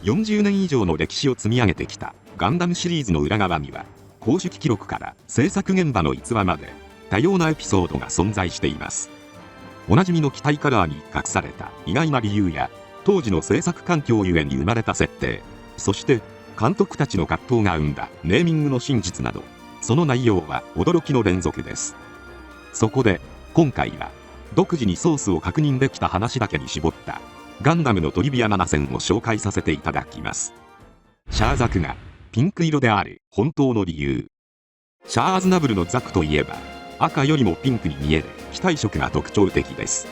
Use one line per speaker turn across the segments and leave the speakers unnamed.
40年以上の歴史を積み上げてきたガンダムシリーズの裏側には、公式記録から制作現場の逸話まで多様なエピソードが存在しています。おなじみの機体カラーに隠された意外な理由や、当時の制作環境ゆえに生まれた設定、そして監督たちの葛藤が生んだネーミングの真実など、その内容は驚きの連続です。そこで今回は独自にソースを確認できた話だけに絞ったガンダムのトリビア7選を紹介させていただきます。シャアザクがピンク色である本当の理由。シャア・アズナブルのザクといえば、赤よりもピンクに見える機体色が特徴的です。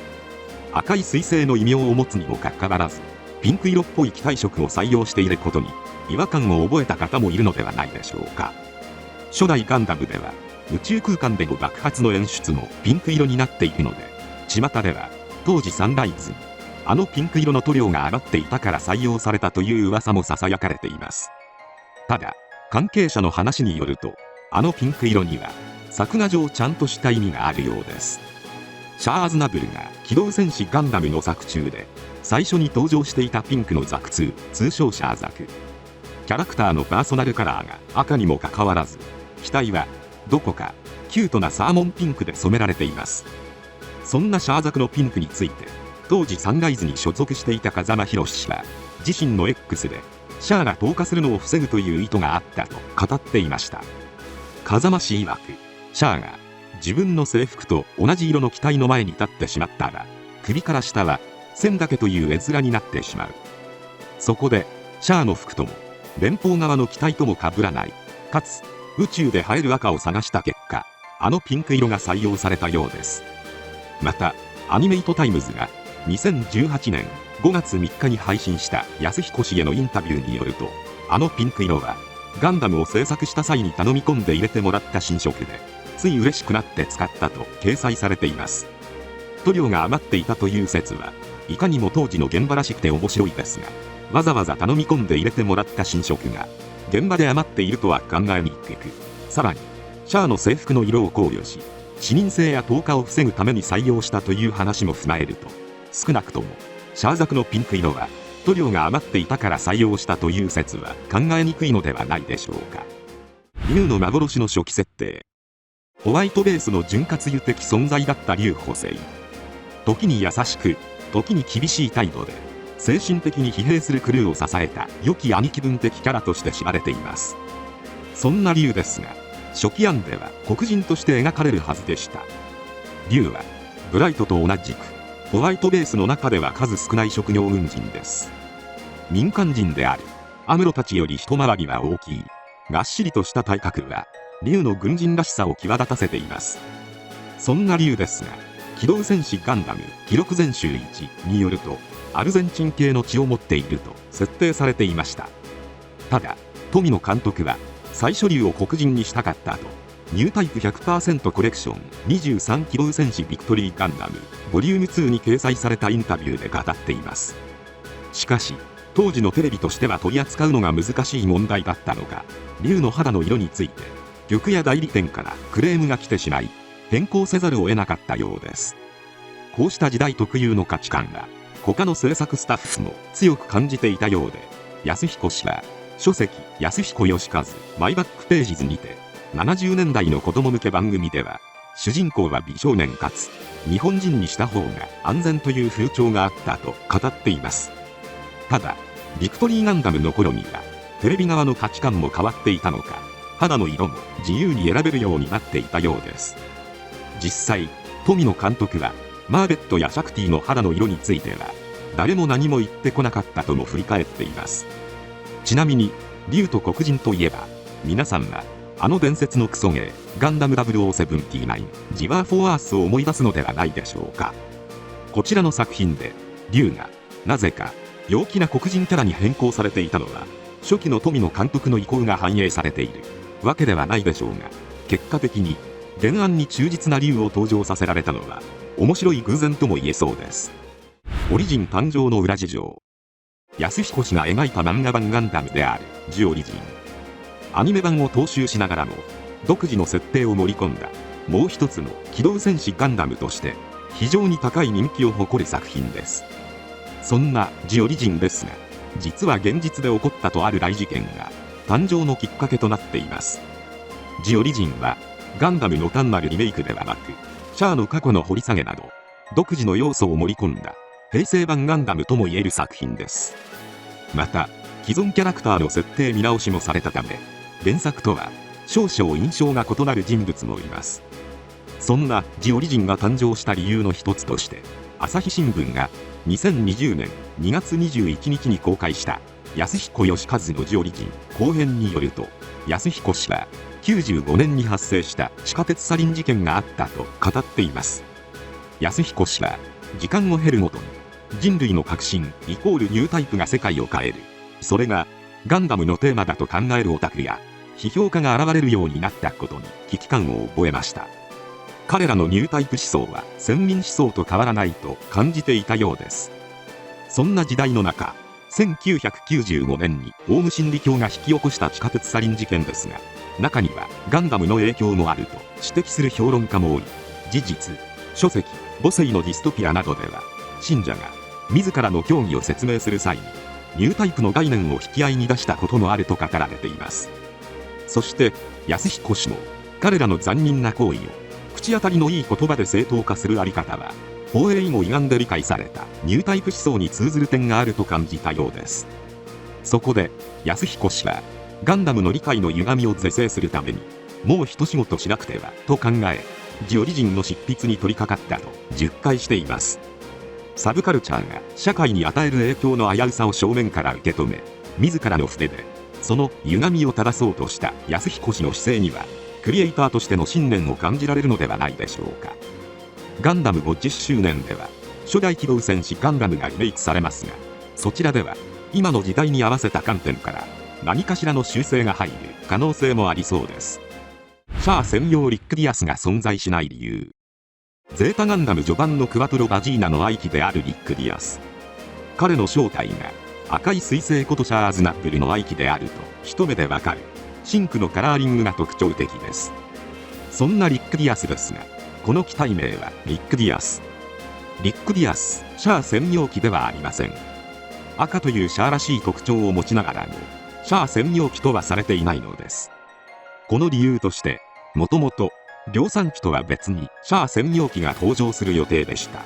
赤い彗星の異名を持つにもかかわらず、ピンク色っぽい機体色を採用していることに違和感を覚えた方もいるのではないでしょうか。初代ガンダムでは宇宙空間での爆発の演出もピンク色になっているので、巷では当時サンライズにあのピンク色の塗料が余っていたから採用されたという噂もささやかれています。ただ関係者の話によると、あのピンク色には作画上ちゃんとした意味があるようです。シャア・アズナブルが機動戦士ガンダムの作中で最初に登場していたピンクのザク2、通称シャアザク。キャラクターのパーソナルカラーが赤にもかかわらず、機体はどこかキュートなサーモンピンクで染められています。そんなシャアザクのピンクについて、当時サンライズに所属していた風間博氏は自身の X でシャアが透過するのを防ぐという意図があったと語っていました。風間氏曰く、シャアが自分の制服と同じ色の機体の前に立ってしまったら、首から下は線だけという絵面になってしまう。そこでシャアの服とも連邦側の機体とも被らない、かつ宇宙で映える赤を探した結果、あのピンク色が採用されたようです。またアニメイトタイムズが2018年5月3日に配信した安彦氏へのインタビューによると、あのピンク色はガンダムを制作した際に頼み込んで入れてもらった新色で、つい嬉しくなって使ったと掲載されています。塗料が余っていたという説はいかにも当時の現場らしくて面白いですが、わざわざ頼み込んで入れてもらった新色が現場で余っているとは考えにくく、さらにシャアの制服の色を考慮し、視認性や透過を防ぐために採用したという話も踏まえると、少なくともシャアザクのピンク色は塗料が余っていたから採用したという説は考えにくいのではないでしょうか。竜の幻の初期設定。ホワイトベースの潤滑油的存在だった竜補正。時に優しく、時に厳しい態度で精神的に疲弊するクルーを支えた良き兄貴分的キャラとして知られています。そんな竜ですが、初期案では黒人として描かれるはずでした。竜はブライトと同じくホワイトベースの中では数少ない職業軍人です。民間人であるアムロたちより一回りは大きいがっしりとした体格は竜の軍人らしさを際立たせています。そんな竜ですが、機動戦士ガンダム記録全集1によると、アルゼンチン系の血を持っていると設定されていました。ただ富野監督は最初竜を黒人にしたかったと、ニュータイプ 100% コレクション23機動戦士ビクトリーガンダムボリューム2に掲載されたインタビューで語っています。しかし当時のテレビとしては取り扱うのが難しい問題だったのか、竜の肌の色について局や代理店からクレームが来てしまい、変更せざるを得なかったようです。こうした時代特有の価値観は他の制作スタッフも強く感じていたようで、安彦氏は書籍安彦義和マイバックページズにて、70年代の子供向け番組では主人公は美少年かつ日本人にした方が安全という風潮があったと語っています。ただビクトリーガンダムの頃にはテレビ側の価値観も変わっていたのか、肌の色も自由に選べるようになっていたようです。実際富野監督はマーベットやシャクティの肌の色については誰も何も言ってこなかったとも振り返っています。ちなみに竜と黒人といえば、皆さんはあの伝説のクソゲーガンダム0079ジワーフォーアースを思い出すのではないでしょうか。こちらの作品で竜がなぜか陽気な黒人キャラに変更されていたのは、初期の富野監督の意向が反映されているわけではないでしょうが、結果的に原案に忠実な竜を登場させられたのは面白い偶然とも言えそうです。オリジン誕生の裏事情。安彦氏が描いた漫画版ガンダムであるジオリジン。アニメ版を踏襲しながらも独自の設定を盛り込んだもう一つの機動戦士ガンダムとして非常に高い人気を誇る作品です。そんなジオリジンですが、実は現実で起こったとある大事件が誕生のきっかけとなっています。ジオリジンはガンダムの単なるリメイクではなく、シャアの過去の掘り下げなど独自の要素を盛り込んだ平成版ガンダムともいえる作品です。また既存キャラクターの設定見直しもされたため、原作とは少々印象が異なる人物もいます。そんなジオリジンが誕生した理由の一つとして、朝日新聞が2020年2月21日に公開した安彦義和のジオリジン後編によると、安彦氏は95年に発生した地下鉄サリン事件があったと語っています。安彦氏は時間を経るごとに人類の革新イコールニュータイプが世界を変える、それがガンダムのテーマだと考えるオタクや批評家が現れるようになったことに危機感を覚えました。彼らのニュータイプ思想は先民思想と変わらないと感じていたようです。そんな時代の中、1995年にオウム真理教が引き起こした地下鉄サリン事件ですが、中にはガンダムの影響もあると指摘する評論家もおり、事実、書籍、母性のディストピアなどでは、信者が自らの教義を説明する際にニュータイプの概念を引き合いに出したこともあると語られています。そして安彦氏も彼らの残忍な行為を口当たりのいい言葉で正当化するあり方は、放映以後歪んで理解されたニュータイプ思想に通ずる点があると感じたようです。そこで安彦氏はガンダムの理解の歪みを是正するためにもう一仕事しなくてはと考え、ジオリジンの執筆に取り掛かったと述回しています。サブカルチャーが社会に与える影響の危うさを正面から受け止め、自らの筆でその歪みを正そうとした安彦氏の姿勢には、クリエイターとしての信念を感じられるのではないでしょうか。ガンダム50周年では初代機動戦士ガンダムがリメイクされますが、そちらでは今の時代に合わせた観点から何かしらの修正が入る可能性もありそうです。シャア専用リック・ディアスが存在しない理由。ゼータガンダム序盤のクワトロ・バジーナの愛機であるリック・ディアス。彼の正体が赤い彗星ことシャア・ズナップルの愛機であると一目でわかる真紅のカラーリングが特徴的です。そんなリック・ディアスですが、この機体名はリック・ディアス。リック・ディアス、シャア専用機ではありません。赤というシャアらしい特徴を持ちながらも、シャア専用機とはされていないのです。この理由として、もともと量産機とは別にシャア専用機が登場する予定でした。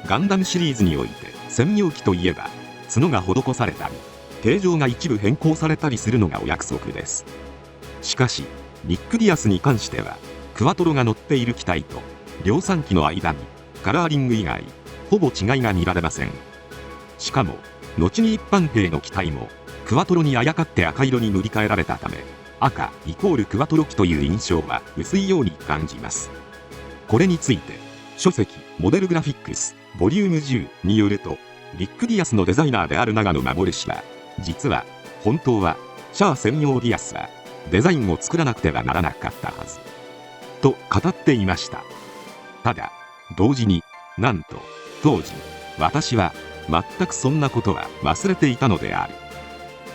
ガンダムシリーズにおいて専用機といえば角が施されたり形状が一部変更されたりするのがお約束です。しかしリック・ディアスに関してはクワトロが乗っている機体と量産機の間にカラーリング以外ほぼ違いが見られません。しかも後に一般兵の機体もクワトロにあやかって赤色に塗り替えられたため、赤イコールクワトロ機という印象は薄いように感じます。これについて書籍モデルグラフィックスボリューム10によると、リック・ディアスのデザイナーである長野守氏は、実は本当はシャア専用ディアスはデザインを作らなくてはならなかったはずと語っていました。ただ同時に、なんと当時私は全くそんなことは忘れていたのである。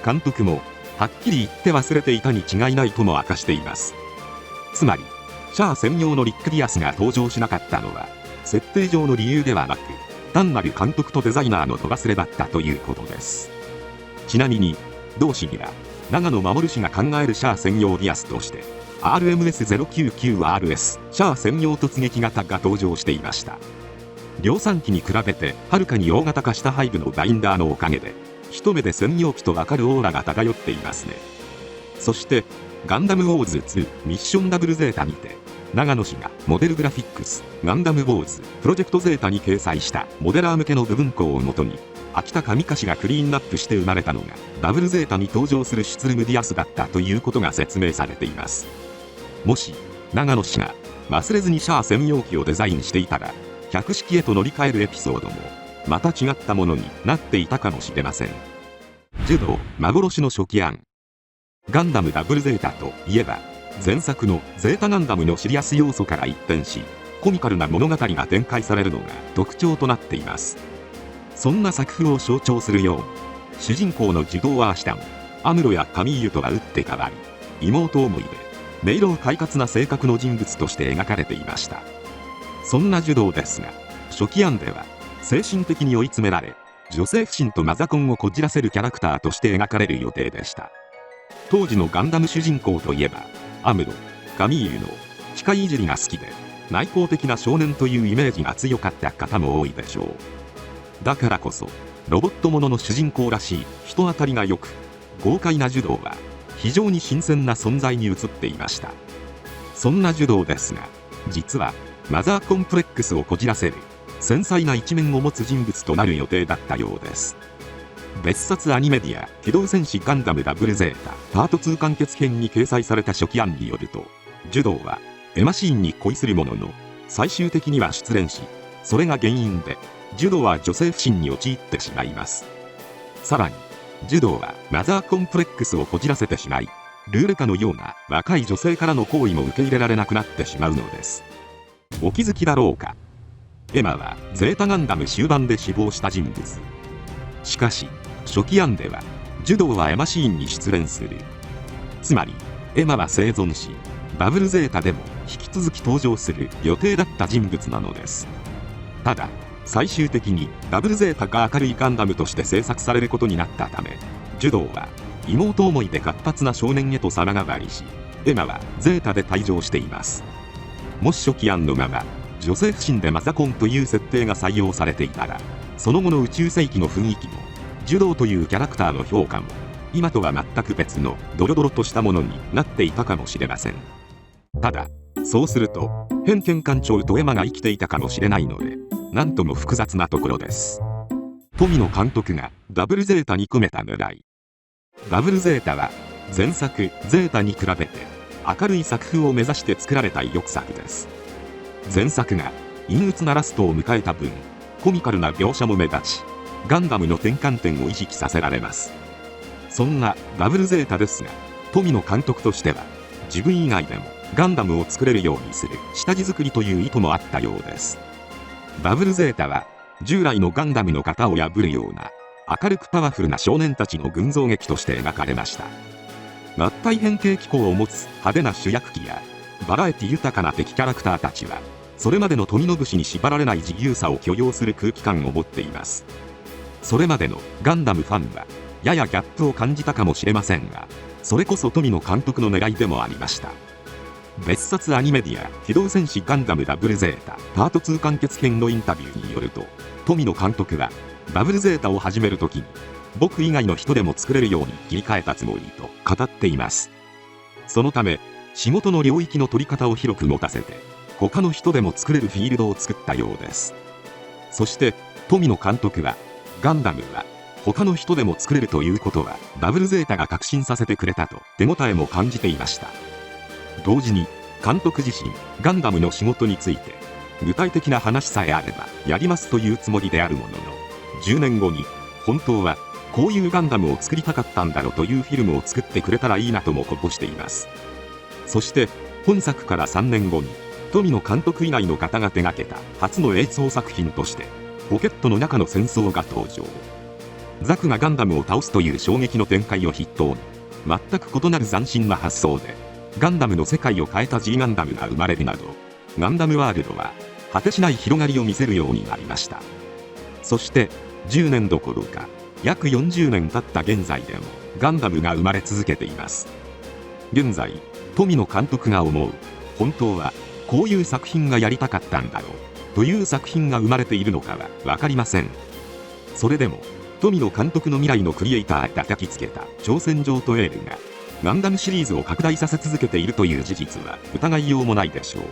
監督もはっきり言って忘れていたに違いないとも明かしています。つまりシャア専用のリック・ディアスが登場しなかったのは設定上の理由ではなく、単なる監督とデザイナーの度忘れだったということです。ちなみに同誌には長野守氏が考えるシャア専用ディアスとして RMS099RS シャア専用突撃型が登場していました。量産機に比べてはるかに大型化した背部のバインダーのおかげで一目で専用機とわかるオーラが漂っていますね。そしてガンダムウォーズ2ミッションダブルゼータにて長野氏がモデルグラフィックスガンダムウォーズプロジェクトゼータに掲載したモデラー向けの部分項をもとに、秋田上樫がクリーンナップして生まれたのがダブルゼータに登場するシュツルムディアスだったということが説明されています。もし長野氏が忘れずにシャア専用機をデザインしていたら、百式へと乗り換えるエピソードもまた違ったものになっていたかもしれません。柔道幻の初期案。ガンダムダブルゼータといえば、前作のゼータガンダムのシリアス要素から一転しコミカルな物語が展開されるのが特徴となっています。そんな作風を象徴するように、主人公のジュドー・アーシタン、アムロやカミーユとは打って変わり、妹思いで明朗快活な性格の人物として描かれていました。そんなジュドーですが、初期案では精神的に追い詰められ女性不信とマザコンをこじらせるキャラクターとして描かれる予定でした。当時のガンダム主人公といえば、アムロ、カミーユの機械いじりが好きで内向的な少年というイメージが強かった方も多いでしょう。だからこそロボットものの主人公らしい人当たりが良く豪快な柔道は非常に新鮮な存在に映っていました。そんな柔道ですが、実はマザーコンプレックスをこじらせる繊細な一面を持つ人物となる予定だったようです。別冊アニメディア機動戦士ガンダムダブルゼータパート2完結編に掲載された初期案によると、柔道はエマシーンに恋するものの最終的には失恋し、それが原因で柔道は女性不信に陥ってしまいます。さらに柔道はマザーコンプレックスをこじらせてしまい、ルーレカのような若い女性からの行為も受け入れられなくなってしまうのです。お気づきだろうか。エマはゼータガンダム終盤で死亡した人物。しかし初期案では柔道はエマシーンに失恋する。つまりエマは生存し、ダブルゼータでも引き続き登場する予定だった人物なのです。ただ最終的にダブルゼータが明るいガンダムとして制作されることになったため、柔道は妹思いで活発な少年へと様変わりし、エマはゼータで退場しています。もし初期案のまま女性不信でマザコンという設定が採用されていたら、その後の宇宙世紀の雰囲気も柔道というキャラクターの評価も今とは全く別のドロドロとしたものになっていたかもしれません。ただそうすると偏見艦長とエマが生きていたかもしれないので、なんとも複雑なところです。富野監督がダブルゼータに込めた狙い。ダブルゼータは前作ゼータに比べて明るい作風を目指して作られた意欲作です。前作が陰鬱なラストを迎えた分、コミカルな描写も目立ち、ガンダムの転換点を意識させられます。そんなダブルゼータですが、富野監督としては自分以外でもガンダムを作れるようにする下地作りという意図もあったようです。ダブルゼータは従来のガンダムの型を破るような明るくパワフルな少年たちの群像劇として描かれました。合体変形機構を持つ派手な主役機やバラエティ豊かな敵キャラクターたちは、それまでの富野節に縛られない自由さを許容する空気感を持っています。それまでのガンダムファンはややギャップを感じたかもしれませんが、それこそ富野監督の狙いでもありました。別冊アニメディア機動戦士ガンダムダブルゼータパート2完結編のインタビューによると、富野監督はダブルゼータを始めるときに僕以外の人でも作れるように切り替えたつもりと語っています。そのため仕事の領域の取り方を広く持たせて他の人でも作れるフィールドを作ったようです。そして富野監督はガンダムは他の人でも作れるということはダブルゼータが確信させてくれたと手応えも感じていました。同時に監督自身ガンダムの仕事について具体的な話さえあればやりますというつもりであるものの、10年後に本当はこういうガンダムを作りたかったんだろうというフィルムを作ってくれたらいいなともこぼしています。そして本作から3年後に富野監督以外の方が手がけた初の映像作品としてポケットの中の戦争が登場。ザクがガンダムを倒すという衝撃の展開を筆頭に全く異なる斬新な発想でガンダムの世界を変えた G ガンダムが生まれるなど、ガンダムワールドは果てしない広がりを見せるようになりました。そして10年どころか約40年経った現在でもガンダムが生まれ続けています。現在富野監督が思う本当はこういう作品がやりたかったんだろうという作品が生まれているのかは分かりません。それでも富野監督の未来のクリエイターが叩きつけた挑戦状とエールがガンダムシリーズを拡大させ続けているという事実は疑いようもないでしょう。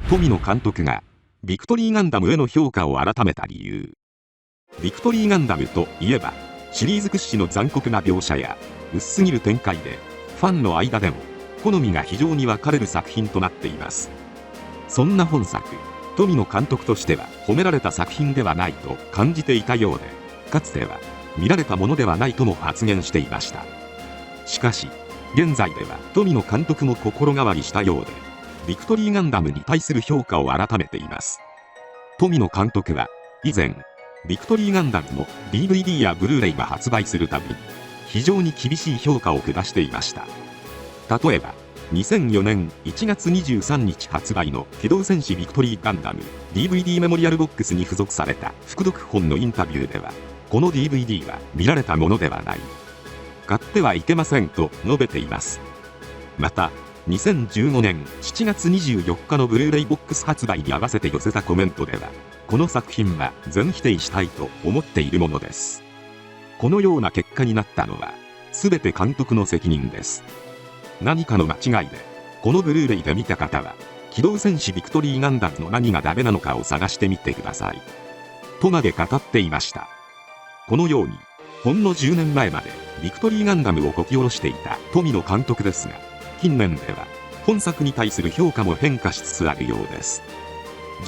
富野監督がビクトリーガンダムへの評価を改めた理由。ビクトリーガンダムといえばシリーズ屈指の残酷な描写や薄すぎる展開でファンの間でも好みが非常に分かれる作品となっています。そんな本作、富野監督としては褒められた作品ではないと感じていたようで、かつては見られたものではないとも発言していました。しかし現在では富野監督も心変わりしたようで、ビクトリーガンダムに対する評価を改めています。富野監督は以前ビクトリーガンダムの DVD やブルーレイが発売するたびに非常に厳しい評価を下していました。例えば2004年1月23日発売の機動戦士ビクトリーガンダム DVD メモリアルボックスに付属された副読本のインタビューでは、
この DVD は見られたものではない。買ってはいけませんと述べています。また、2015年7月24日のブルーレイボックス発売に合わせて寄せたコメントでは、この作品は全否定したいと思っているものです。このような結果になったのは、全て監督の責任です。何かの間違いで、このブルーレイで見た方は、機動戦士ビクトリーガンダムの何がダメなのかを探してみてください。とまで語っていました。このように、ほんの10年前までビクトリーガンダムをこき下ろしていた富野監督ですが、近年では本作に対する評価も変化しつつあるようです。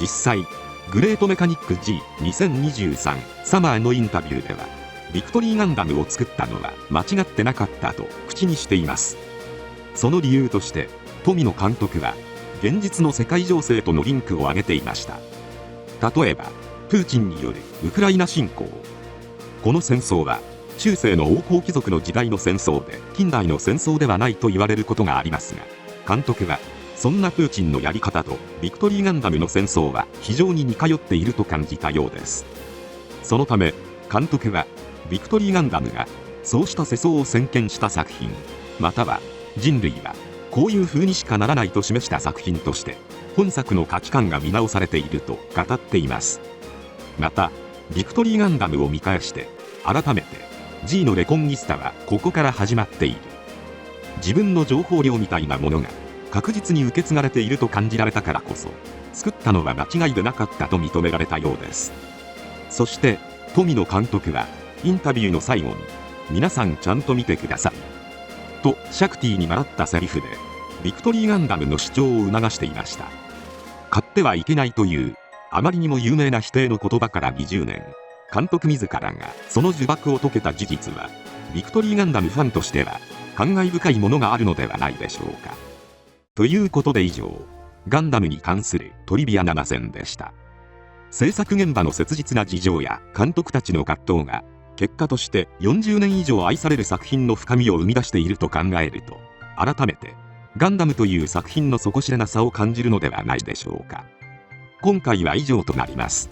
実際、グレートメカニック G2023 サマーのインタビューでは、ビクトリーガンダムを作ったのは間違ってなかったと口にしています。その理由として、富野監督は現実の世界情勢とのリンクを挙げていました。例えば、プーチンによるウクライナ侵攻。この戦争は中世の王侯貴族の時代の戦争で近代の戦争ではないと言われることがありますが、監督はそんなプーチンのやり方とビクトリーガンダムの戦争は非常に似通っていると感じたようです。そのため監督はビクトリーガンダムがそうした世相を先見した作品、または人類はこういう風にしかならないと示した作品として本作の価値観が見直されていると語っています。またビクトリーガンダムを見返して改めて G のレコンギスタはここから始まっている。自分の情報量みたいなものが確実に受け継がれていると感じられたからこそ、作ったのは間違いでなかったと認められたようです。そして富野監督はインタビューの最後に、皆さんちゃんと見てくださいとシャクティに習ったセリフでビクトリーガンダムの主張を促していました。買ってはいけないというあまりにも有名な否定の言葉から20年、監督自らがその呪縛を解けた事実は、ビクトリーガンダムファンとしては感慨深いものがあるのではないでしょうか。ということで以上、ガンダムに関するトリビア7選でした。制作現場の切実な事情や監督たちの葛藤が、結果として40年以上愛される作品の深みを生み出していると考えると、改めてガンダムという作品の底知れなさを感じるのではないでしょうか。今回は以上となります。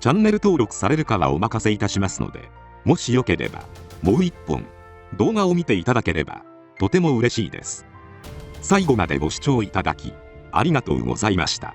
チャンネル登録されるかはお任せいたしますので、もしよければもう一本動画を見ていただければとても嬉しいです。最後までご視聴いただきありがとうございました。